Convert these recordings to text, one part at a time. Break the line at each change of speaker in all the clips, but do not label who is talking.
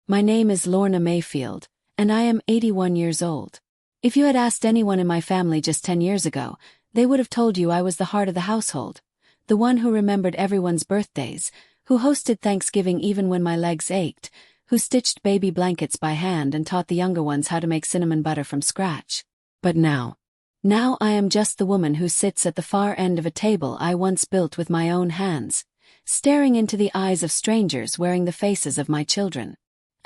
My name is Lorna Mayfield, and I am 81 years old. If you had asked anyone in my family just 10 years ago, they would have told you I was the heart of the household, the one who remembered everyone's birthdays, who hosted Thanksgiving even when my legs ached, who stitched baby blankets by hand and taught the younger ones how to make cinnamon butter from scratch. But now I am just the woman who sits at the far end of a table I once built with my own hands, staring into the eyes of strangers wearing the faces of my children.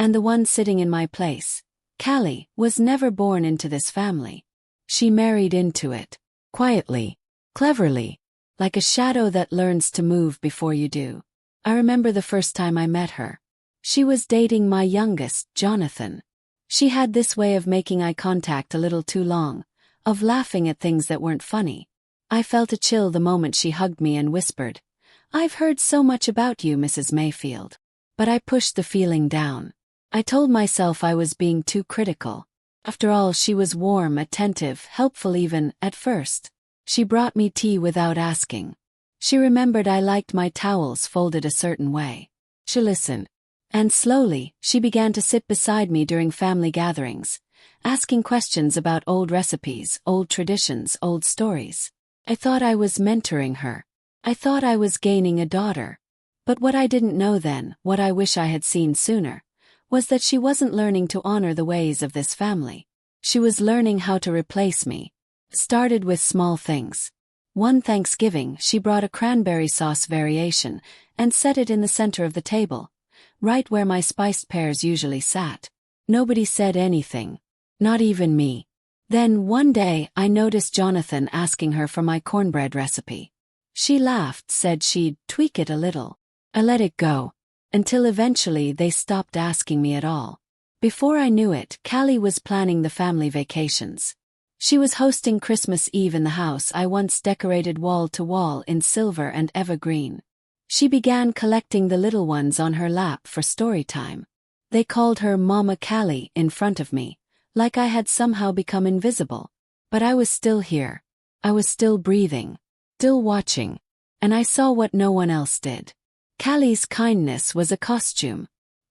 And the one sitting in my place, Callie, was never born into this family. She married into it. Quietly, cleverly, like a shadow that learns to move before you do. I remember the first time I met her. She was dating my youngest, Jonathan. She had this way of making eye contact a little too long, of laughing at things that weren't funny. I felt a chill the moment she hugged me and whispered, "I've heard so much about you, Mrs. Mayfield." But I pushed the feeling down. I told myself I was being too critical. After all, she was warm, attentive, helpful even, at first. She brought me tea without asking. She remembered I liked my towels folded a certain way. She listened. And slowly, she began to sit beside me during family gatherings, asking questions about old recipes, old traditions, old stories. I thought I was mentoring her. I thought I was gaining a daughter. But what I didn't know then, what I wish I had seen sooner, was that she wasn't learning to honor the ways of this family. She was learning how to replace me. Started with small things. One Thanksgiving, she brought a cranberry sauce variation and set it in the center of the table, right where my spiced pears usually sat. Nobody said anything. Not even me. Then one day I noticed Jonathan asking her for my cornbread recipe. She laughed, said she'd tweak it a little. I let it go. Until eventually they stopped asking me at all. Before I knew it, Callie was planning the family vacations. She was hosting Christmas Eve in the house I once decorated wall to wall in silver and evergreen. She began collecting the little ones on her lap for story time. They called her Mama Callie in front of me, like I had somehow become invisible. But I was still here. I was still breathing, still watching, and I saw what no one else did. Callie's kindness was a costume.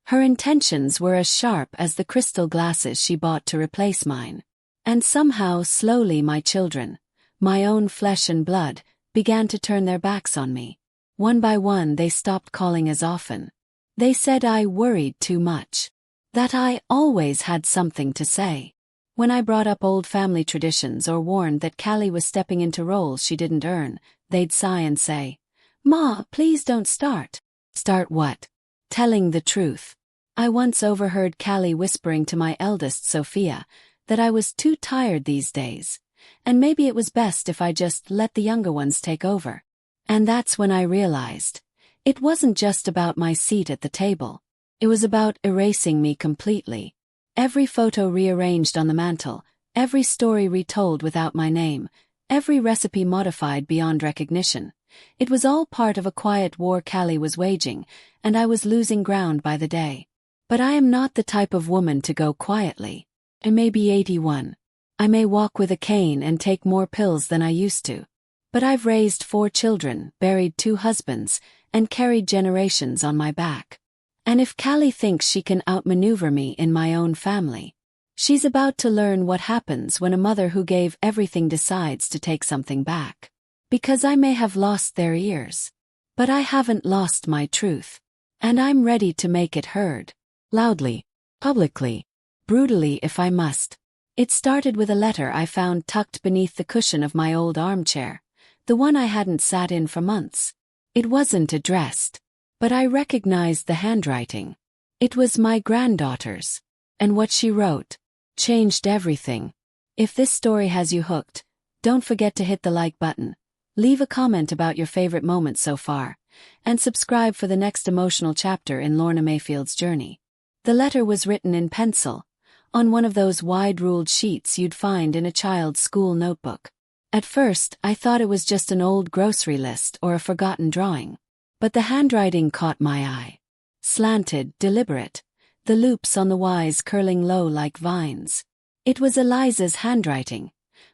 Her intentions were as sharp as the crystal glasses she bought to replace mine. And somehow, slowly, my children, my own flesh and blood, began to turn their backs on me. One by one they stopped calling as often. They said I worried too much. That I always had something to say. When I brought up old family traditions or warned that Callie was stepping into roles she didn't earn, they'd sigh and say, "Ma, please don't start." Start what? Telling the truth. I once overheard Callie whispering to my eldest Sophia that I was too tired these days, and maybe it was best if I just let the younger ones take over. And that's when I realized, it wasn't just about my seat at the table. It was about erasing me completely. Every photo rearranged on the mantel, every story retold without my name, every recipe modified beyond recognition. It was all part of a quiet war Callie was waging, and I was losing ground by the day. But I am not the type of woman to go quietly. I may be 81. I may walk with a cane and take more pills than I used to. But I've raised 4 children, buried 2 husbands, and carried generations on my back. And if Callie thinks she can outmaneuver me in my own family, she's about to learn what happens when a mother who gave everything decides to take something back. Because I may have lost their ears, but I haven't lost my truth. And I'm ready to make it heard. Loudly, publicly, brutally if I must. It started with a letter I found tucked beneath the cushion of my old armchair, the one I hadn't sat in for months. It wasn't addressed, but I recognized the handwriting. It was my granddaughter's. And what she wrote changed everything. If this story has you hooked, don't forget to hit the like button. Leave a comment about your favorite moments so far, and subscribe for the next emotional chapter in Lorna Mayfield's journey. The letter was written in pencil, on one of those wide-ruled sheets you'd find in a child's school notebook. At first, I thought it was just an old grocery list or a forgotten drawing. But the handwriting caught my eye. Slanted, deliberate, the loops on the Y's curling low like vines. It was Eliza's handwriting,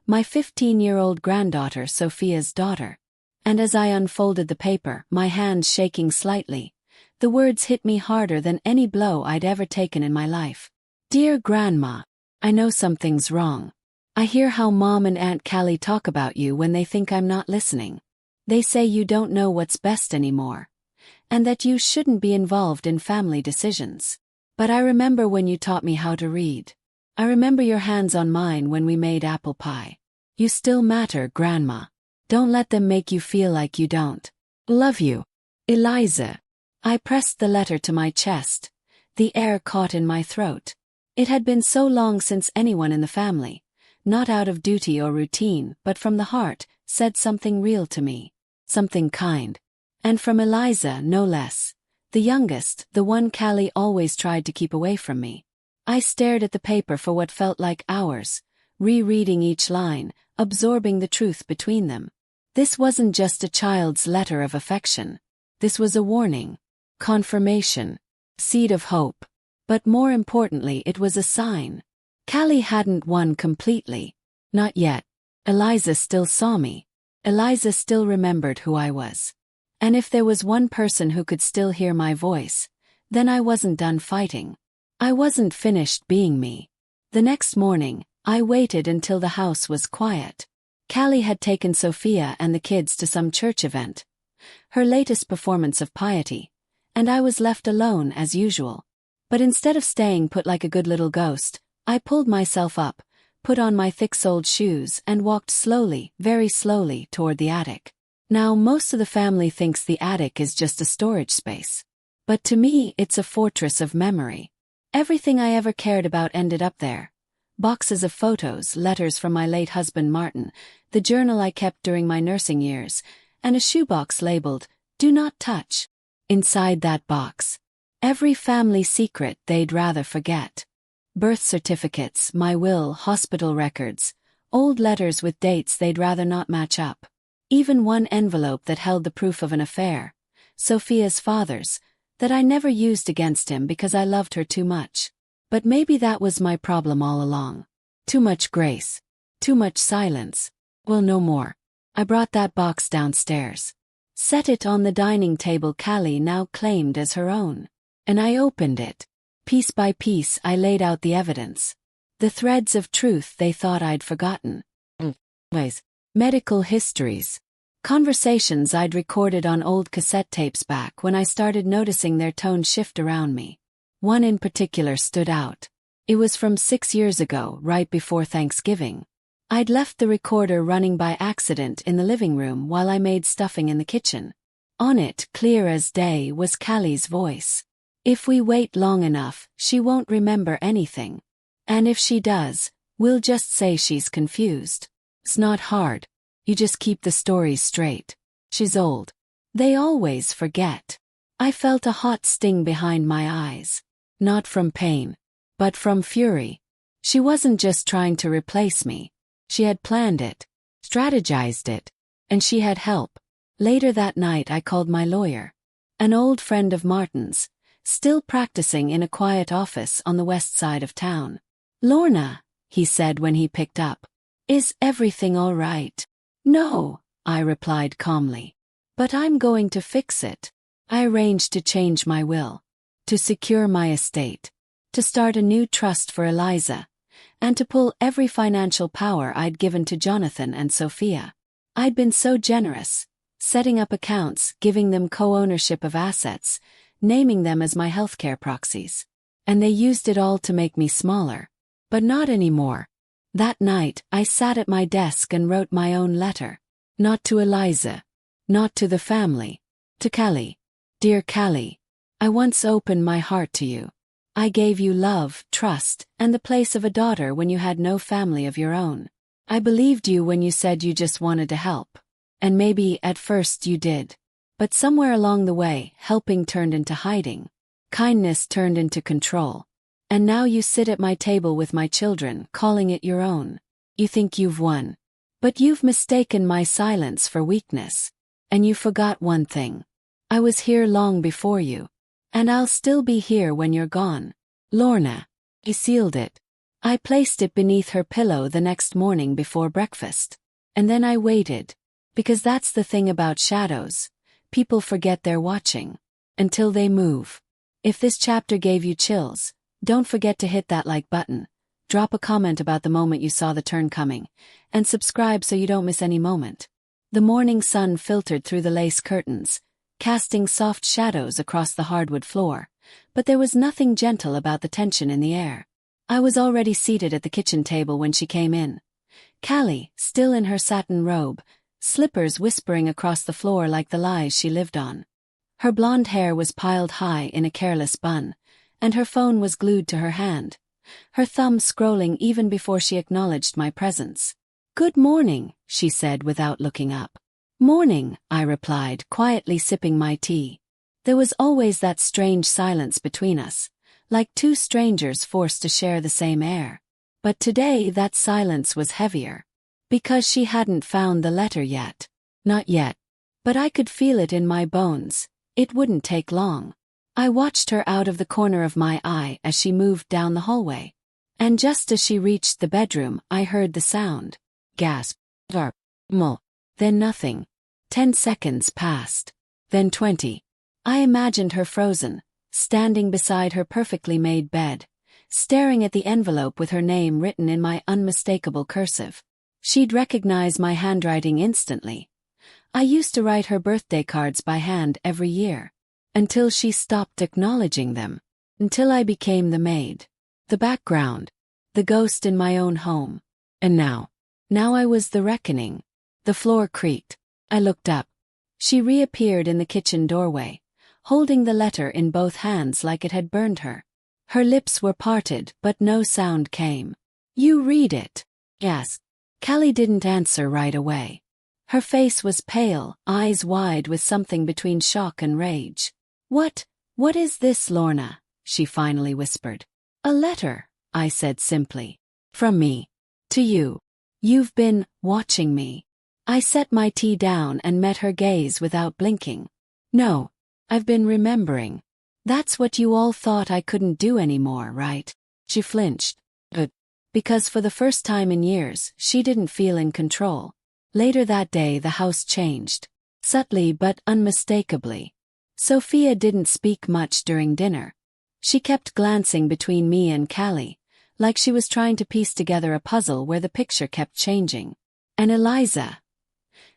my 15-year-old granddaughter Sophia's daughter. And as I unfolded the paper, my hands shaking slightly, The words hit me harder than any blow I'd ever taken in my life. Dear Grandma, I know something's wrong. I hear how Mom and Aunt Callie talk about you when they think I'm not listening. They say you don't know what's best anymore, and that you shouldn't be involved in family decisions. But I remember when you taught me how to read. I remember your hands on mine when we made apple pie. You still matter, Grandma. Don't let them make you feel like you don't. Love you. Eliza. I pressed the letter to my chest. The air caught in my throat. It had been so long since anyone in the family, not out of duty or routine but from the heart, said something real to me. Something kind. And from Eliza, no less. The youngest, the one Callie always tried to keep away from me. I stared at the paper for what felt like hours, rereading each line, absorbing the truth between them. This wasn't just a child's letter of affection. This was a warning, confirmation, seed of hope. But more importantly, it was a sign. Callie hadn't won completely. Not yet. Eliza still saw me. Eliza still remembered who I was. And if there was one person who could still hear my voice, then I wasn't done fighting. I wasn't finished being me. The next morning, I waited until the house was quiet. Callie had taken Sophia and the kids to some church event, her latest performance of piety, and I was left alone as usual. But instead of staying put like a good little ghost, I pulled myself up, put on my thick-soled shoes and walked slowly, very slowly, toward the attic. Now, most of the family thinks the attic is just a storage space. But to me, it's a fortress of memory. Everything I ever cared about ended up there. Boxes of photos, letters from my late husband Martin, the journal I kept during my nursing years, and a shoebox labeled, "Do not touch." Inside that box, every family secret they'd rather forget. Birth certificates, my will, hospital records, old letters with dates they'd rather not match up. Even one envelope that held the proof of an affair, Sophia's father's, that I never used against him because I loved her too much. But maybe that was my problem all along. Too much grace. Too much silence. Well, no more. I brought that box downstairs. Set it on the dining table Callie now claimed as her own. And I opened it. Piece by piece I laid out the evidence. The threads of truth they thought I'd forgotten. Medical histories. Conversations I'd recorded on old cassette tapes back when I started noticing their tone shift around me. One in particular stood out. It was from 6 years ago, right before Thanksgiving. I'd left the recorder running by accident in the living room while I made stuffing in the kitchen. On it, clear as day, was Callie's voice. "If we wait long enough, she won't remember anything. And if she does, we'll just say she's confused. It's not hard. You just keep the stories straight. She's old. They always forget." I felt a hot sting behind my eyes. Not from pain, but from fury. She wasn't just trying to replace me. She had planned it, strategized it, and she had help. Later that night I called my lawyer, an old friend of Martin's, still practicing in a quiet office on the west side of town. "Lorna," he said when he picked up, "is everything all right?" "No," I replied calmly. "But I'm going to fix it. I arranged to change my will, to secure my estate, to start a new trust for Eliza, and to pull every financial power I'd given to Jonathan and Sophia. I'd been so generous, setting up accounts, giving them co-ownership of assets, naming them as my healthcare proxies. And they used it all to make me smaller. But not anymore. That night, I sat at my desk and wrote my own letter. Not to Eliza. Not to the family. To Callie. "Dear Callie, I once opened my heart to you. I gave you love, trust, and the place of a daughter when you had no family of your own. I believed you when you said you just wanted to help. And maybe, at first, you did. But somewhere along the way, helping turned into hiding. Kindness turned into control. And now you sit at my table with my children, calling it your own. You think you've won. But you've mistaken my silence for weakness. And you forgot one thing. I was here long before you. And I'll still be here when you're gone. Lorna." He sealed it. I placed it beneath her pillow the next morning before breakfast. And then I waited. Because that's the thing about shadows. People forget they're watching. until they move. If this chapter gave you chills, don't forget to hit that like button, drop a comment about the moment you saw the turn coming, and subscribe so you don't miss any moment. The morning sun filtered through the lace curtains, casting soft shadows across the hardwood floor, but there was nothing gentle about the tension in the air. I was already seated at the kitchen table when she came in. Callie, still in her satin robe, slippers whispering across the floor like the lies she lived on. Her blonde hair was piled high in a careless bun, and her phone was glued to her hand, her thumb scrolling even before she acknowledged my presence. "Good morning," she said without looking up. "Morning," I replied, quietly sipping my tea. There was always that strange silence between us, like two strangers forced to share the same air. But today that silence was heavier. Because she hadn't found the letter yet. Not yet. But I could feel it in my bones. It wouldn't take long. I watched her out of the corner of my eye as she moved down the hallway. And just as she reached the bedroom, I heard the sound. Gasp. Garp. Mull. Then nothing. 10 seconds passed. Then 20. I imagined her frozen, standing beside her perfectly made bed, staring at the envelope with her name written in my unmistakable cursive. She'd recognize my handwriting instantly. I used to write her birthday cards by hand every year. Until she stopped acknowledging them. Until I became the maid. The background. The ghost in my own home. And now I was the reckoning. The floor creaked. I looked up. She reappeared in the kitchen doorway, holding the letter in both hands like it had burned her. Her lips were parted, but no sound came. "You read it?" asked. Callie didn't answer right away. Her face was pale, eyes wide with something between shock and rage. What is this, Lorna?" she finally whispered. "A letter," I said simply. "From me. To you. You've been watching me." I set my tea down and met her gaze without blinking. "No, I've been remembering. That's what you all thought I couldn't do anymore, right?" She flinched. Because for the first time in years, she didn't feel in control. Later that day the house changed. Subtly but unmistakably. Sophia didn't speak much during dinner. She kept glancing between me and Callie, like she was trying to piece together a puzzle where the picture kept changing. And Eliza.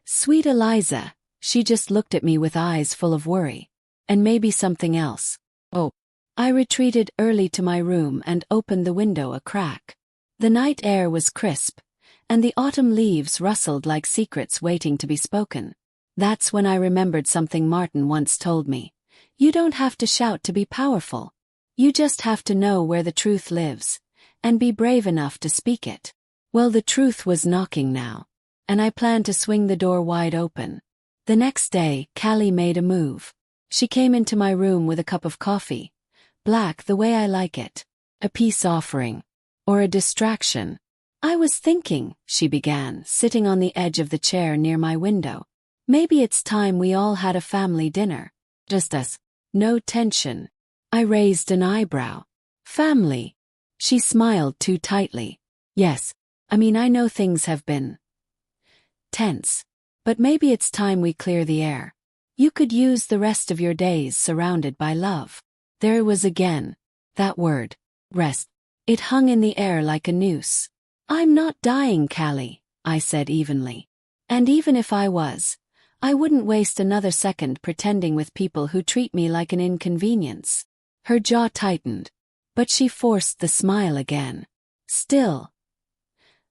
Sweet Eliza, she just looked at me with eyes full of worry. And maybe something else. Oh. I retreated early to my room and opened the window a crack. The night air was crisp, and the autumn leaves rustled like secrets waiting to be spoken. That's when I remembered something Martin once told me. You don't have to shout to be powerful. You just have to know where the truth lives, and be brave enough to speak it. Well, the truth was knocking now, and I planned to swing the door wide open. The next day, Callie made a move. She came into my room with a cup of coffee. Black the way I like it. A peace offering. Or a distraction. "I was thinking," she began, sitting on the edge of the chair near my window. "Maybe it's time we all had a family dinner. Just us. No tension." I raised an eyebrow. "Family?" She smiled too tightly. "Yes. I know things have been tense. But maybe it's time we clear the air. You could use the rest of your days surrounded by love." There it was again. That word. Rest. It hung in the air like a noose. "I'm not dying, Callie," I said evenly. "And even if I was, I wouldn't waste another second pretending with people who treat me like an inconvenience." Her jaw tightened, but she forced the smile again. "Still.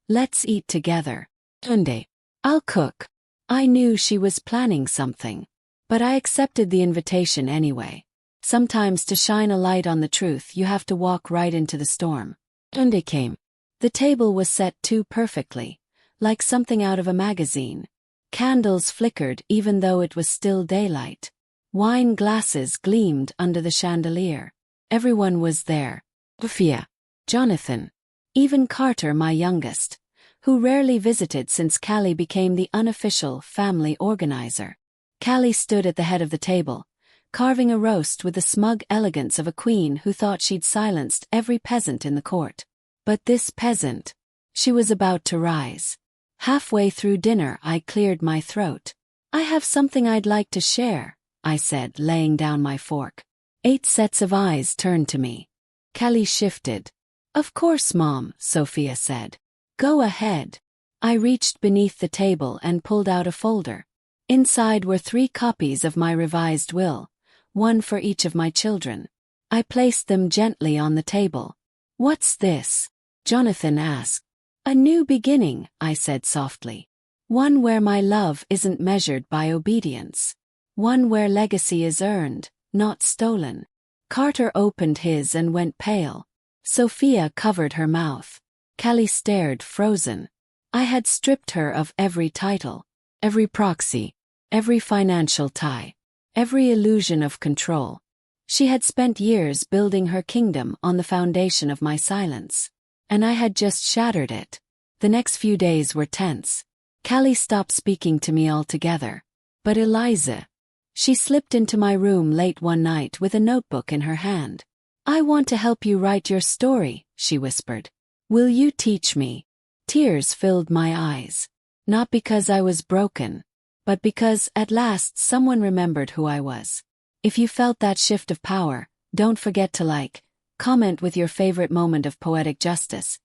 Let's eat together. Tunde. I'll cook." I knew she was planning something, but I accepted the invitation anyway. Sometimes to shine a light on the truth you have to walk right into the storm. Tunde came. The table was set too perfectly, like something out of a magazine. Candles flickered even though it was still daylight. Wine glasses gleamed under the chandelier. Everyone was there. Sophia, Jonathan, even Carter, my youngest, who rarely visited since Callie became the unofficial family organizer. Callie stood at the head of the table, carving a roast with the smug elegance of a queen who thought she'd silenced every peasant in the court. But this peasant, she was about to rise. Halfway through dinner I cleared my throat. "I have something I'd like to share," I said, laying down my fork. 8 sets of eyes turned to me. Kelly shifted. Of course, Mom, Sophia said. Go ahead. I reached beneath the table and pulled out a folder. Inside were 3 copies of my revised will, one for each of my children. I placed them gently on the table. What's this? Jonathan asked. A new beginning, I said softly. One where my love isn't measured by obedience. One where legacy is earned, not stolen. Carter opened his and went pale. Sophia covered her mouth. Kelly stared, frozen. I had stripped her of every title, every proxy, every financial tie, every illusion of control. She had spent years building her kingdom on the foundation of my silence. And I had just shattered it. The next few days were tense. Kelly stopped speaking to me altogether. But Eliza. She slipped into my room late one night with a notebook in her hand. I want to help you write your story, she whispered. Will you teach me? Tears filled my eyes. Not because I was broken, but because, at last, someone remembered who I was. If you felt that shift of power, don't forget to comment with your favorite moment of poetic justice,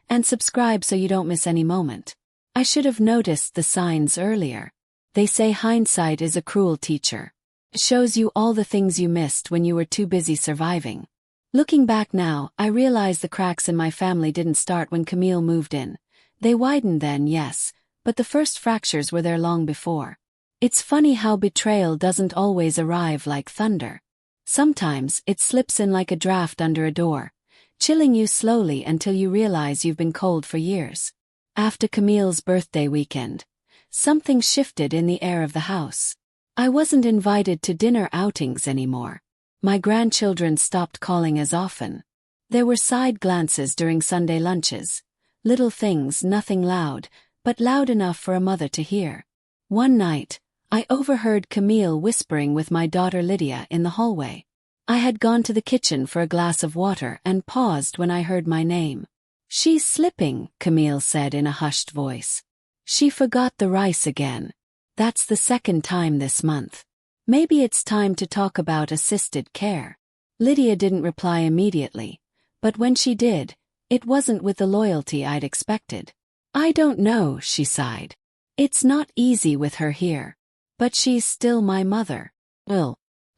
and subscribe so you don't miss any moment. I should have noticed the signs earlier. They say hindsight is a cruel teacher. It shows you all the things you missed when you were too busy surviving. Looking back now, I realize the cracks in my family didn't start when Camille moved in. They widened then, yes, but the first fractures were there long before. It's funny how betrayal doesn't always arrive like thunder. Sometimes it slips in like a draft under a door, chilling you slowly until you realize you've been cold for years. After Camille's birthday weekend, something shifted in the air of the house. I wasn't invited to dinner outings anymore. My grandchildren stopped calling as often. There were side glances during Sunday lunches. Little things, nothing loud, but loud enough for a mother to hear. One night, I overheard Camille whispering with my daughter Lydia in the hallway. I had gone to the kitchen for a glass of water and paused when I heard my name. She's slipping, Camille said in a hushed voice. She forgot the rice again. That's the 2nd time this month. Maybe it's time to talk about assisted care. Lydia didn't reply immediately, but when she did, it wasn't with the loyalty I'd expected. I don't know, she sighed. It's not easy with her here. But she's still my mother.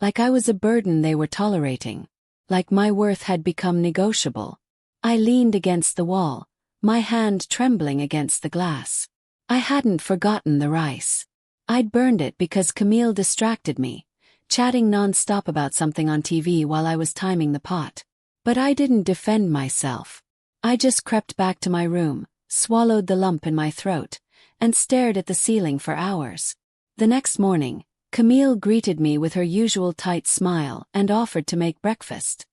Like I was a burden they were tolerating. Like my worth had become negotiable. I leaned against the wall, my hand trembling against the glass. I hadn't forgotten the rice. I'd burned it because Camille distracted me, chatting non-stop about something on TV while I was timing the pot. But I didn't defend myself. I just crept back to my room, swallowed the lump in my throat, and stared at the ceiling for hours. The next morning, Camille greeted me with her usual tight smile and offered to make breakfast.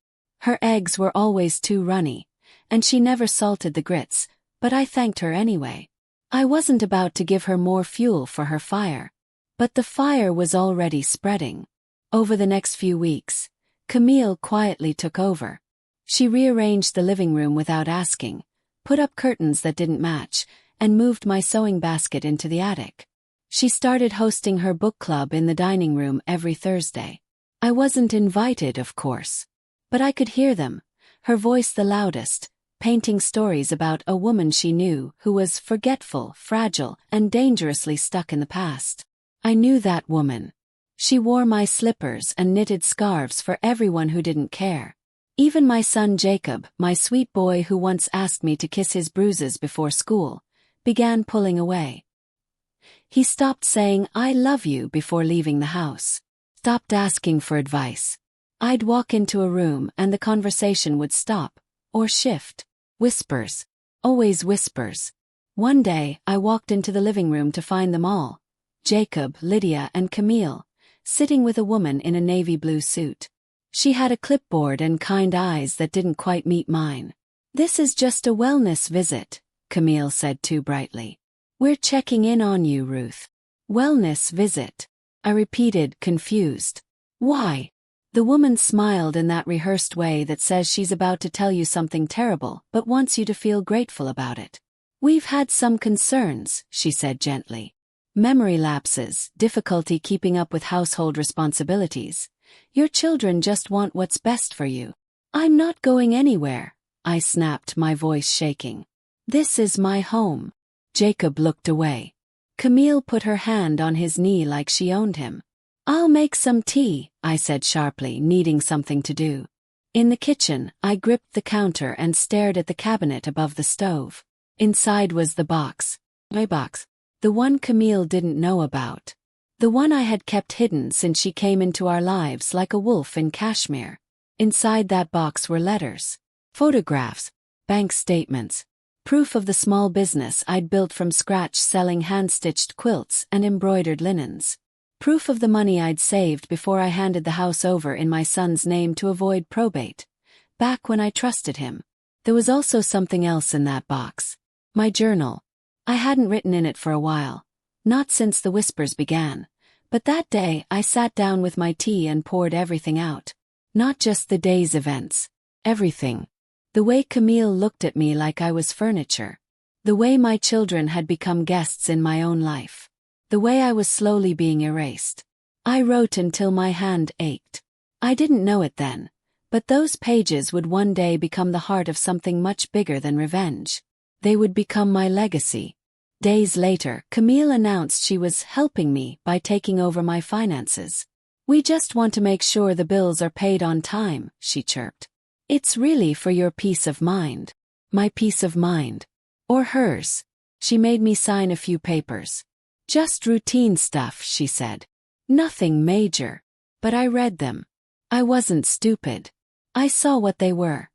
Her eggs were always too runny, and she never salted the grits, but I thanked her anyway. I wasn't about to give her more fuel for her fire. But the fire was already spreading. Over the next few weeks, Camille quietly took over. She rearranged the living room without asking, put up curtains that didn't match, and moved my sewing basket into the attic. She started hosting her book club in the dining room every Thursday. I wasn't invited, of course. But I could hear them, her voice the loudest, painting stories about a woman she knew who was forgetful, fragile, and dangerously stuck in the past. I knew that woman. She wore my slippers and knitted scarves for everyone who didn't care. Even my son Jacob, my sweet boy who once asked me to kiss his bruises before school, began pulling away. He stopped saying "I love you" before leaving the house. Stopped asking for advice. I'd walk into a room and the conversation would stop, or shift. Whispers. Always whispers. One day, I walked into the living room to find them all, Jacob, Lydia, and Camille, sitting with a woman in a navy blue suit. She had a clipboard and kind eyes that didn't quite meet mine. "This is just a wellness visit," Camille said too brightly. "We're checking in on you, Ruth." "Wellness visit," I repeated, confused. "Why?" The woman smiled in that rehearsed way that says she's about to tell you something terrible but wants you to feel grateful about it. "We've had some concerns," she said gently. Memory lapses, difficulty keeping up with household responsibilities. Your children just want what's best for you. I'm not going anywhere, I snapped, my voice shaking. This is my home. Jacob looked away. Camille put her hand on his knee like she owned him. I'll make some tea, I said sharply, needing something to do. In the kitchen, I gripped the counter and stared at the cabinet above the stove. Inside was the box. My box. The one Camille didn't know about. The one I had kept hidden since she came into our lives like a wolf in Kashmir. Inside that box were letters, photographs, bank statements, proof of the small business I'd built from scratch selling hand-stitched quilts and embroidered linens. Proof of the money I'd saved before I handed the house over in my son's name to avoid probate. Back when I trusted him. There was also something else in that box. My journal. I hadn't written in it for a while. Not since the whispers began. But that day I sat down with my tea and poured everything out. Not just the day's events. Everything. The way Camille looked at me like I was furniture. The way my children had become guests in my own life. The way I was slowly being erased. I wrote until my hand ached. I didn't know it then, but those pages would one day become the heart of something much bigger than revenge. They would become my legacy. Days later, Camille announced she was helping me by taking over my finances. We just want to make sure the bills are paid on time, she chirped. It's really for your peace of mind. My peace of mind. Or hers. She made me sign a few papers. Just routine stuff, she said. Nothing major. But I read them. I wasn't stupid. I saw what they were.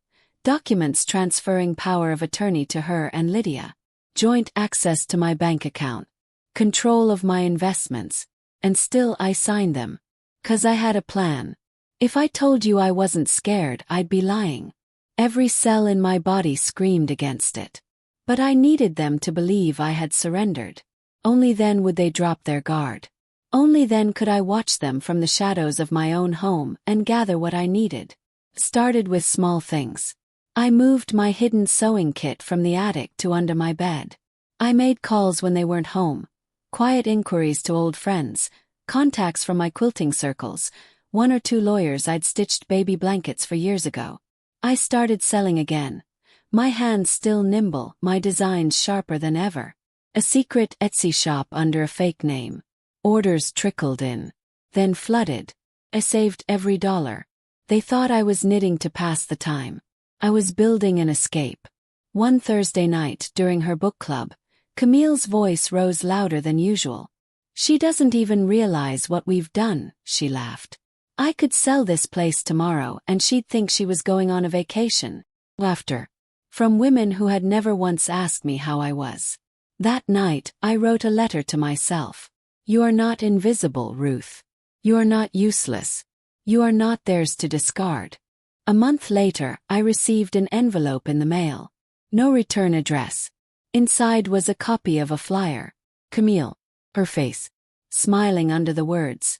Documents transferring power of attorney to her and Lydia. Joint access to my bank account. Control of my investments. And still I signed them. 'Cause I had a plan. If I told you I wasn't scared, I'd be lying. Every cell in my body screamed against it. But I needed them to believe I had surrendered. Only then would they drop their guard. Only then could I watch them from the shadows of my own home and gather what I needed. Started with small things. I moved my hidden sewing kit from the attic to under my bed. I made calls when they weren't home. Quiet inquiries to old friends, contacts from my quilting circles, 1 or 2 lawyers I'd stitched baby blankets for years ago. I started selling again. My hands still nimble, my designs sharper than ever. A secret Etsy shop under a fake name. Orders trickled in. Then flooded. I saved every dollar. They thought I was knitting to pass the time. I was building an escape. One Thursday night, during her book club, Camille's voice rose louder than usual. She doesn't even realize what we've done, she laughed. I could sell this place tomorrow and she'd think she was going on a vacation. Laughter. From women who had never once asked me how I was. That night, I wrote a letter to myself. You are not invisible, Ruth. You are not useless. You are not theirs to discard. A month later, I received an envelope in the mail. No return address. Inside was a copy of a flyer. Camille. Her face. Smiling under the words.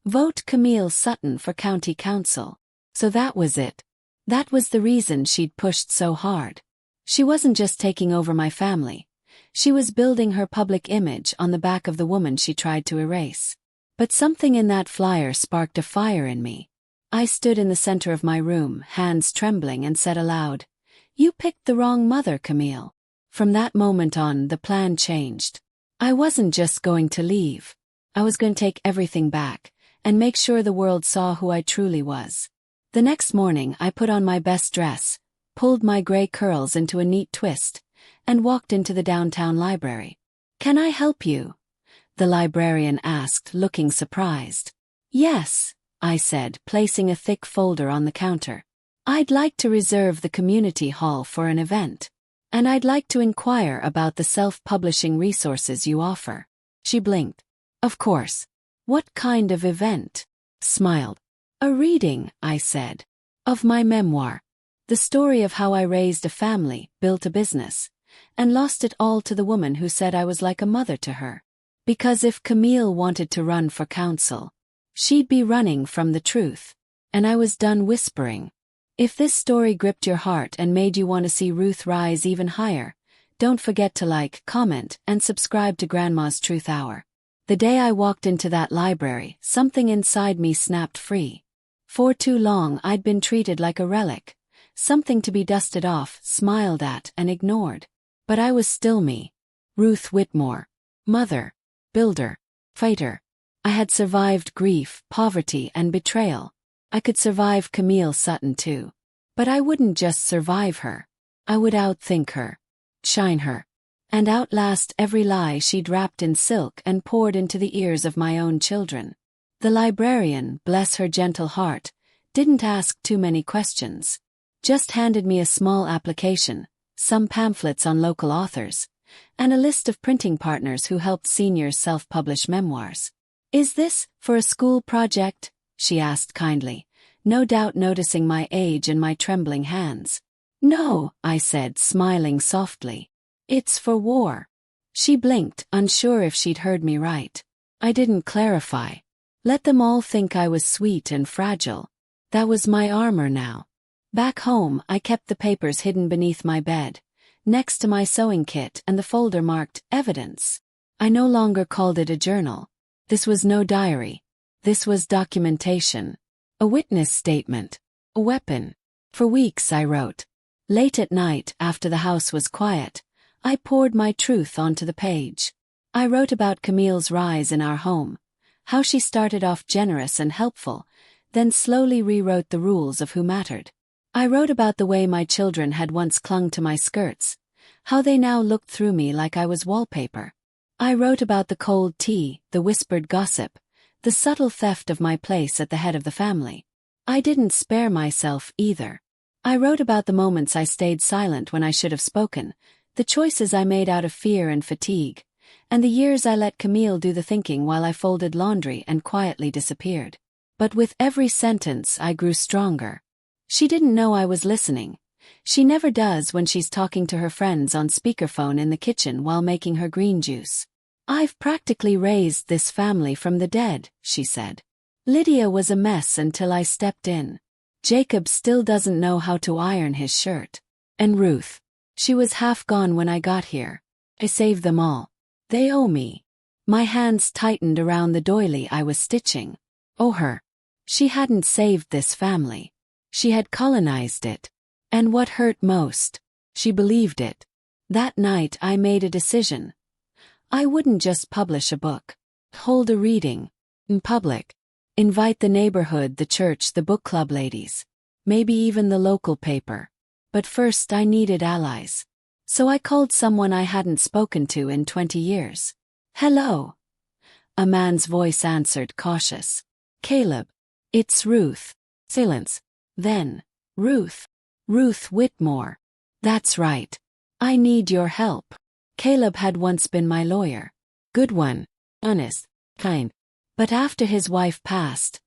Vote Camille Sutton for County Council. So that was it. That was the reason she'd pushed so hard. She wasn't just taking over my family. She was building her public image on the back of the woman she tried to erase. But something in that flyer sparked a fire in me. I stood in the center of my room, hands trembling, and said aloud, You picked the wrong mother, Camille. From that moment on, the plan changed. I wasn't just going to leave. I was going to take everything back and make sure the world saw who I truly was. The next morning, I put on my best dress, pulled my gray curls into a neat twist, and walked into the downtown library. Can I help you? The librarian asked, looking surprised. Yes, I said, placing a thick folder on the counter. I'd like to reserve the community hall for an event. And I'd like to inquire about the self-publishing resources you offer. She blinked. Of course. What kind of event? Smiled. A reading, I said. Of my memoir. The story of how I raised a family, built a business, and lost it all to the woman who said I was like a mother to her. Because if Camille wanted to run for council, she'd be running from the truth. And I was done whispering. If this story gripped your heart and made you want to see Ruth rise even higher, don't forget to like, comment, and subscribe to Grandma's Truth Hour. The day I walked into that library, something inside me snapped free. For too long I'd been treated like a relic, something to be dusted off, smiled at, and ignored. But I was still me. Ruth Whitmore. Mother. Builder. Fighter. I had survived grief, poverty, and betrayal. I could survive Camille Sutton too. But I wouldn't just survive her. I would outthink her. Shine her. And outlast every lie she'd wrapped in silk and poured into the ears of my own children. The librarian, bless her gentle heart, didn't ask too many questions. Just handed me a small application, some pamphlets on local authors, and a list of printing partners who helped seniors self-publish memoirs. "Is this for a school project?" she asked kindly, no doubt noticing my age and my trembling hands. "No," I said, smiling softly. "It's for war." She blinked, unsure if she'd heard me right. I didn't clarify. Let them all think I was sweet and fragile. That was my armor now. Back home, I kept the papers hidden beneath my bed, next to my sewing kit and the folder marked evidence. I no longer called it a journal. This was no diary. This was documentation. A witness statement. A weapon. For weeks I wrote. Late at night, after the house was quiet, I poured my truth onto the page. I wrote about Camille's rise in our home, how she started off generous and helpful, then slowly rewrote the rules of who mattered. I wrote about the way my children had once clung to my skirts, how they now looked through me like I was wallpaper. I wrote about the cold tea, the whispered gossip, the subtle theft of my place at the head of the family. I didn't spare myself either. I wrote about the moments I stayed silent when I should have spoken, the choices I made out of fear and fatigue, and the years I let Camille do the thinking while I folded laundry and quietly disappeared. But with every sentence I grew stronger. She didn't know I was listening. She never does when she's talking to her friends on speakerphone in the kitchen while making her green juice. "I've practically raised this family from the dead," she said. "Lydia was a mess until I stepped in. Jacob still doesn't know how to iron his shirt. And Ruth. She was half gone when I got here. I saved them all. They owe me." My hands tightened around the doily I was stitching. Oh, her. She hadn't saved this family. She had colonized it. And what hurt most, she believed it. That night I made a decision. I wouldn't just publish a book. Hold a reading. In public. Invite the neighborhood, the church, the book club ladies. Maybe even the local paper. But first I needed allies. So I called someone I hadn't spoken to in 20 years. "Hello." A man's voice answered, cautious. "Caleb. It's Ruth." Silence. Then, "Ruth. Ruth Whitmore." "That's right. I need your help." Caleb had once been my lawyer. Good one. Honest. Kind. But after his wife passed,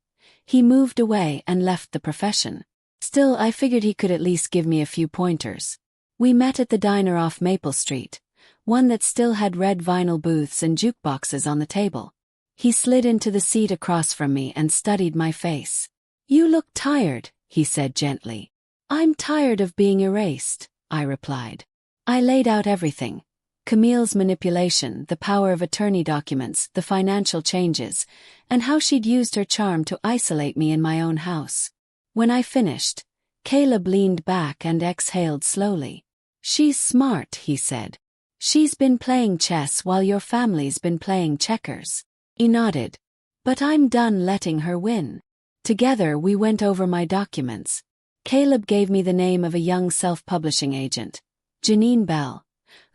he moved away and left the profession. Still, I figured he could at least give me a few pointers. We met at the diner off Maple Street, one that still had red vinyl booths and jukeboxes on the table. He slid into the seat across from me and studied my face. "You look tired," he said gently. "I'm tired of being erased," I replied. I laid out everything. Camille's manipulation, the power of attorney documents, the financial changes, and how she'd used her charm to isolate me in my own house. When I finished, Caleb leaned back and exhaled slowly. "She's smart," he said. "She's been playing chess while your family's been playing checkers." He nodded. "But I'm done letting her win." Together we went over my documents. Caleb gave me the name of a young self-publishing agent, Janine Bell,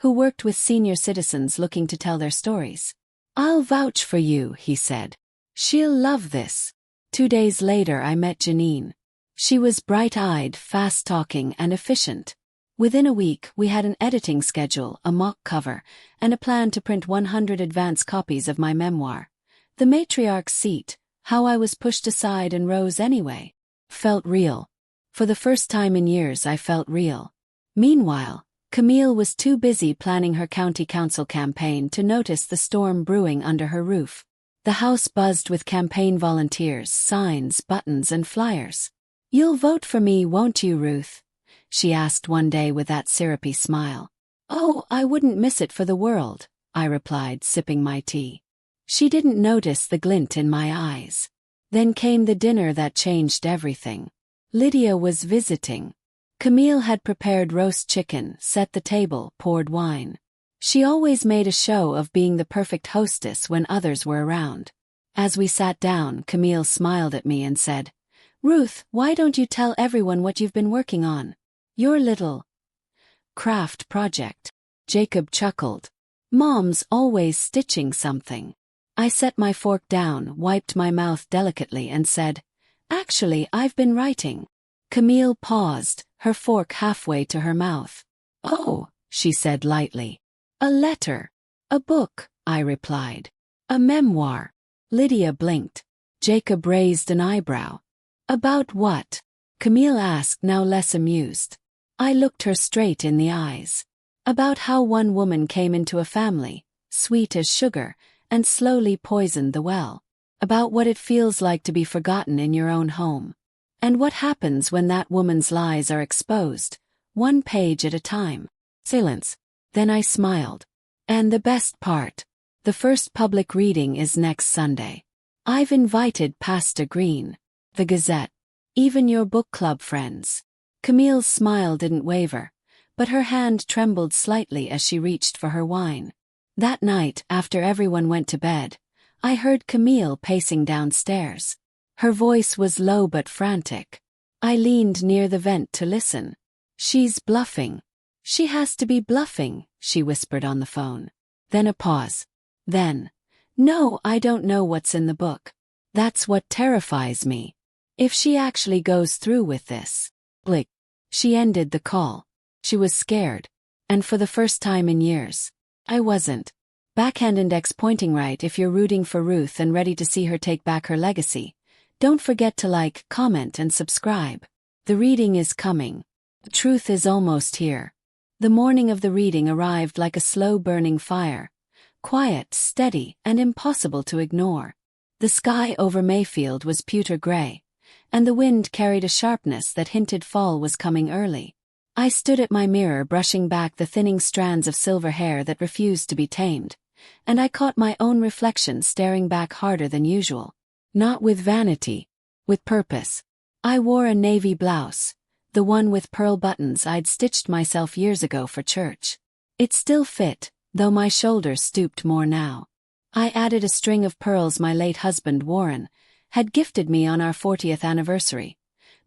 who worked with senior citizens looking to tell their stories. "I'll vouch for you," he said. "She'll love this." 2 days later I met Janine. She was bright-eyed, fast-talking, and efficient. Within a week we had an editing schedule, a mock cover, and a plan to print 100 advance copies of my memoir. The matriarch's seat, How I Was Pushed Aside and Rose Anyway, felt real. For the first time in years I felt real. Meanwhile, Camille was too busy planning her county council campaign to notice the storm brewing under her roof. The house buzzed with campaign volunteers, signs, buttons, and flyers. "You'll vote for me, won't you, Ruth?" she asked one day with that syrupy smile. "Oh, I wouldn't miss it for the world," I replied, sipping my tea. She didn't notice the glint in my eyes. Then came the dinner that changed everything. Lydia was visiting. Camille had prepared roast chicken, set the table, poured wine. She always made a show of being the perfect hostess when others were around. As we sat down, Camille smiled at me and said, "Ruth, why don't you tell everyone what you've been working on? Your little craft project." Jacob chuckled. "Mom's always stitching something." I set my fork down, wiped my mouth delicately and said, "Actually, I've been writing." Camille paused, her fork halfway to her mouth. "Oh," she said lightly. "A letter." "A book," I replied. "A memoir." Lydia blinked. Jacob raised an eyebrow. "About what?" Camille asked, now less amused. I looked her straight in the eyes. "About how one woman came into a family, sweet as sugar, and slowly poisoned the well. About what it feels like to be forgotten in your own home. And what happens when that woman's lies are exposed, one page at a time." Silence. Then I smiled. "And the best part. The first public reading is next Sunday. I've invited Pastor Green, the Gazette, even your book club friends." Camille's smile didn't waver, but her hand trembled slightly as she reached for her wine. That night, after everyone went to bed, I heard Camille pacing downstairs. Her voice was low but frantic. I leaned near the vent to listen. "She's bluffing. She has to be bluffing," she whispered on the phone. Then a pause. Then, "No, I don't know what's in the book. That's what terrifies me. If she actually goes through with this." Blick. She ended the call. She was scared. And for the first time in years, I wasn't. Backhand index pointing right if you're rooting for Ruth and ready to see her take back her legacy. Don't forget to like, comment, and subscribe. The reading is coming. The truth is almost here. The morning of the reading arrived like a slow-burning fire. Quiet, steady, and impossible to ignore. The sky over Mayfield was pewter gray, and the wind carried a sharpness that hinted fall was coming early. I stood at my mirror brushing back the thinning strands of silver hair that refused to be tamed, and I caught my own reflection staring back harder than usual. Not with vanity, with purpose. I wore a navy blouse, the one with pearl buttons I'd stitched myself years ago for church. It still fit, though my shoulders stooped more now. I added a string of pearls my late husband Warren had gifted me on our 40th anniversary.